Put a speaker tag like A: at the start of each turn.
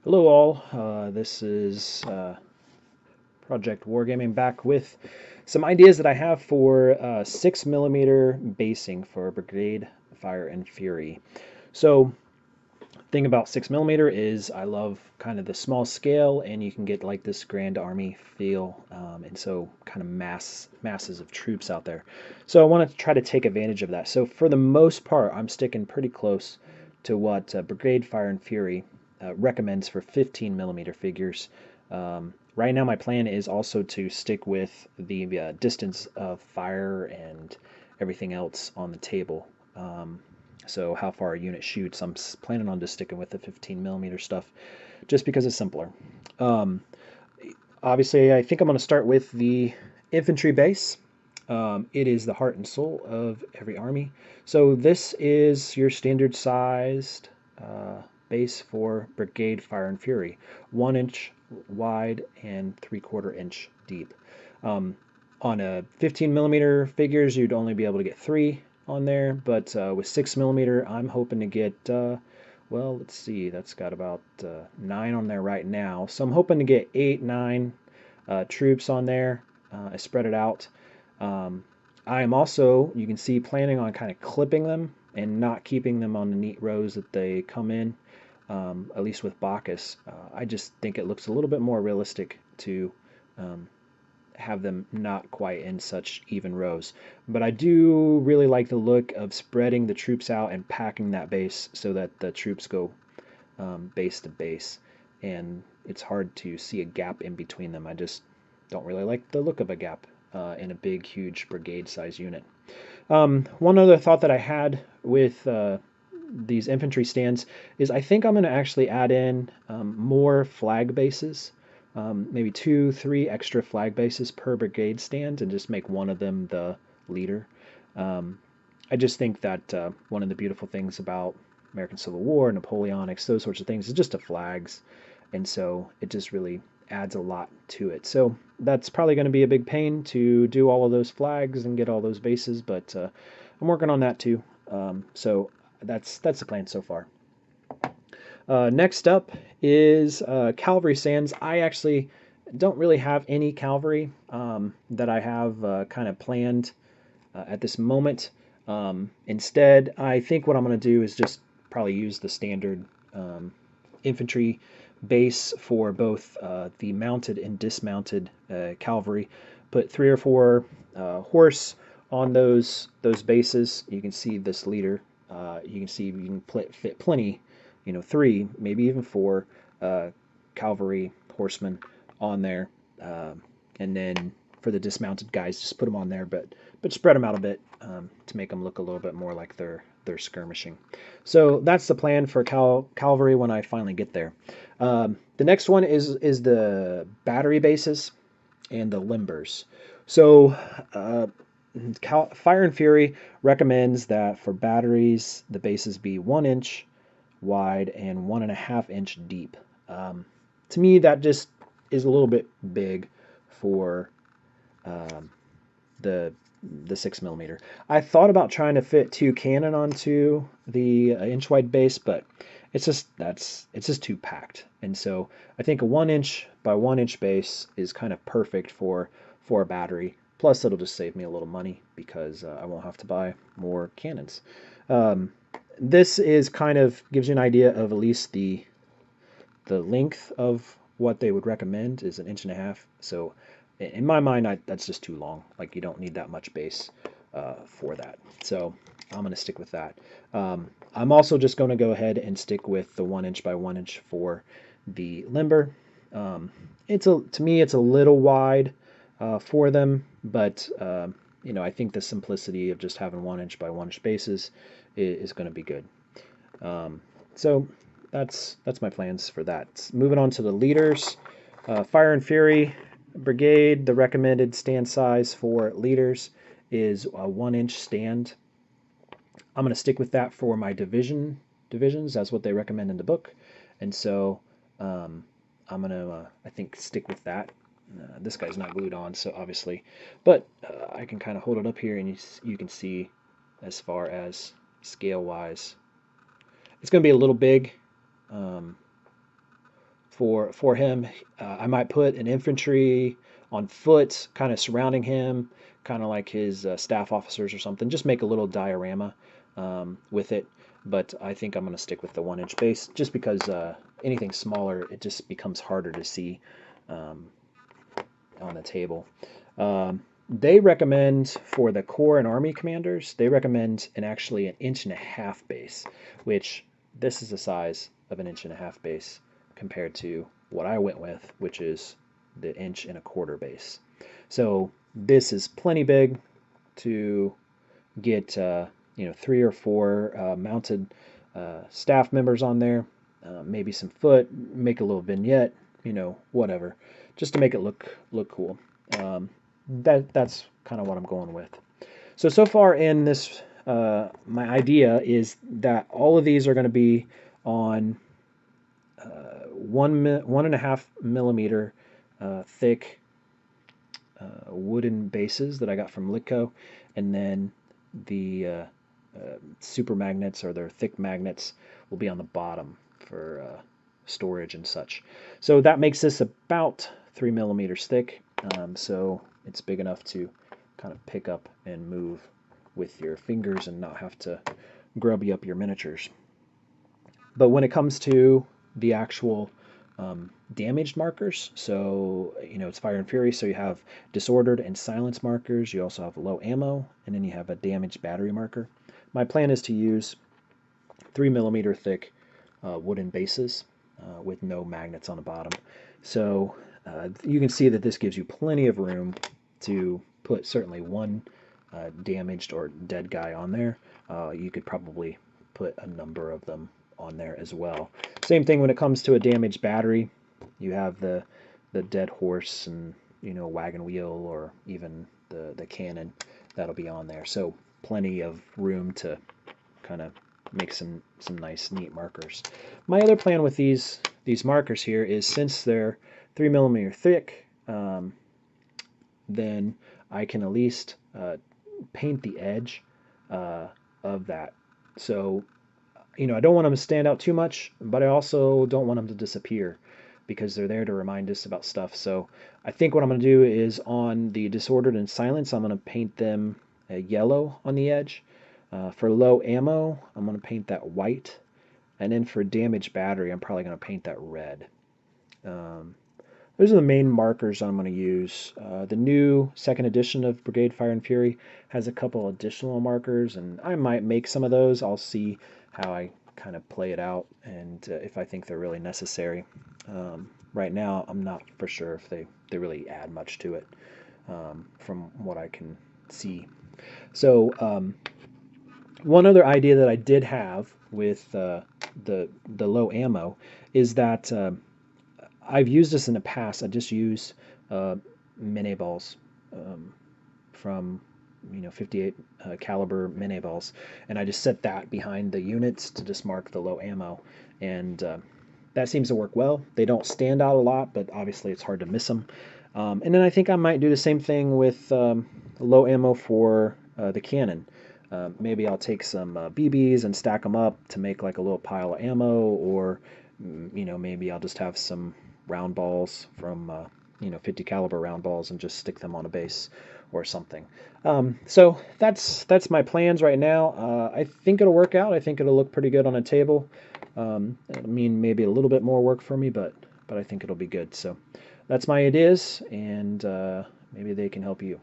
A: Hello all, this is Project Wargaming back with some ideas that I have for 6mm basing for Brigade, Fire, and Fury. So, thing about 6mm is I love kind of the small scale, and you can get like this Grand Army feel, and so kind of masses of troops out there. So I want to try to take advantage of that. So for the most part, I'm sticking pretty close to what Brigade, Fire, and Fury recommends for 15mm figures. Right now, my plan is also to stick with the distance of fire and everything else on the table. So how far a unit shoots, I'm planning on just sticking with the 15mm stuff, just because it's simpler. Um, Obviously, I think I'm going to start with the infantry base. It is the heart and soul of every army. So this is your standard sized base for Brigade, Fire, and Fury. 1 inch wide and 3/4 inch deep. Um, on a 15mm figures, you'd only be able to get 3 on there, but with 6mm, I'm hoping to get, well, let's see, that's got about 9 on there right now. So I'm hoping to get 8, 9 troops on there. I spread it out. Um, I am also, you can see, planning on kind of clipping them and not keeping them on the neat rows that they come in, at least with Bacchus. I just think it looks a little bit more realistic to um, have them not quite in such even rows. But I do really like the look of spreading the troops out and packing that base so that the troops go base to base, and it's hard to see a gap in between them. I just don't really like the look of a gap in a big, huge brigade size unit. One other thought that I had with these infantry stands is I think I'm going to actually add in more flag bases, maybe 2, 3 extra flag bases per brigade stand, and just make one of them the leader. Um, I just think that one of the beautiful things about American Civil War, Napoleonics, those sorts of things, is just the flags, and so it just really adds a lot to it. So that's probably going to be a big pain to do all of those flags and get all those bases, but I'm working on that too. So that's the plan so far. Next up is cavalry stands. I actually don't really have any cavalry that I have kind of planned at this moment. Instead, I think what I'm going to do is just probably use the standard infantry base for both the mounted and dismounted cavalry. Put 3 or 4 horse on those bases. You can see this leader. You can see you can fit plenty, 3, maybe even 4 cavalry horsemen on there, and then for the dismounted guys, just put them on there, but spread them out a bit to make them look a little bit more like they're skirmishing. So that's the plan for cavalry when I finally get there. The next one is the battery bases and the limbers. So Fire and Fury recommends that for batteries the bases be 1 inch wide and 1.5 inch deep. To me, that just is a little bit big for um, the the 6mm. I thought about trying to fit 2 cannon onto the inch wide base, but it's just too packed. And so I think a 1 inch by 1 inch base is kind of perfect for a battery. Plus, it'll just save me a little money because I won't have to buy more cannons. Um, this is kind of gives you an idea of at least the length of what they would recommend is 1.5 inches. So in my mind, that's just too long. Like, you don't need that much base for that. So I'm going to stick with that. I'm also just going to go ahead and stick with the 1 inch by 1 inch for the limber. To me, it's a little wide for them, but I think the simplicity of just having 1 inch by 1 inch bases is going to be good. So that's my plans for that. Moving on to the leaders, Fire and Fury Brigade. The recommended stand size for leaders is a 1 inch stand. I'm going to stick with that for my divisions. That's what they recommend in the book, and so I'm going to I think stick with that. This guy's not glued on, so obviously, but I can kind of hold it up here, and you can see as far as scale wise, it's going to be a little big. Um, for him. I might put an infantry on foot, kind of surrounding him, kind of like his staff officers or something. Just make a little diorama with it. But I think I'm going to stick with the 1-inch base just because anything smaller, it just becomes harder to see um, on the table. They recommend for the Corps and Army commanders, they recommend actually an 1.5-inch base, which this is the size of an 1.5-inch base compared to what I went with, which is the 1.25-inch base. So this is plenty big to get 3 or 4 mounted staff members on there, maybe some foot, make a little vignette, whatever, just to make it look cool. That's kind of what I'm going with. So far in this, my idea is that all of these are going to be on 1.5 millimeter thick wooden bases that I got from Litco, and then the super magnets or their thick magnets will be on the bottom for storage and such. So that makes this about 3 millimeters thick. So it's big enough to kind of pick up and move with your fingers and not have to grubby up your miniatures. But when it comes to the actual damaged markers, so it's Fire and Fury, so you have disordered and silence markers, you also have low ammo, and then you have a damaged battery marker. My plan is to use 3 millimeter thick wooden bases with no magnets on the bottom. So you can see that this gives you plenty of room to put certainly one damaged or dead guy on there. You could probably put a number of them on there as well. Same thing when it comes to a damaged battery. You have the dead horse and wagon wheel, or even the cannon that'll be on there. So plenty of room to kind of make some nice neat markers. My other plan with these markers here is, since they're 3 millimeter thick, then I can at least paint the edge of that. So I don't want them to stand out too much, but I also don't want them to disappear, because they're there to remind us about stuff. So I think what I'm going to do is, on the disordered and silence, I'm going to paint them yellow on the edge. For low ammo, I'm going to paint that white. And then for damaged battery, I'm probably going to paint that red. Those are the main markers I'm going to use. The new second edition of Brigade Fire and Fury has a couple additional markers, and I might make some of those. I'll see how I kind of play it out, and if I think they're really necessary. Right now, I'm not for sure if they really add much to it from what I can see. So one other idea that I did have with the low ammo is that I've used this in the past. I just use mini balls from 58 caliber mini balls, and I just set that behind the units to just mark the low ammo, and that seems to work well. They don't stand out a lot, but obviously it's hard to miss them. And then I think I might do the same thing with low ammo for the cannon. Maybe I'll take some BBs and stack them up to make like a little pile of ammo, or maybe I'll just have some round balls from 50 caliber round balls and just stick them on a base or something. So that's my plans right now. I think it'll work out. I think it'll look pretty good on a table. It'll mean maybe a little bit more work for me, but I think it'll be good. So that's my ideas, and maybe they can help you.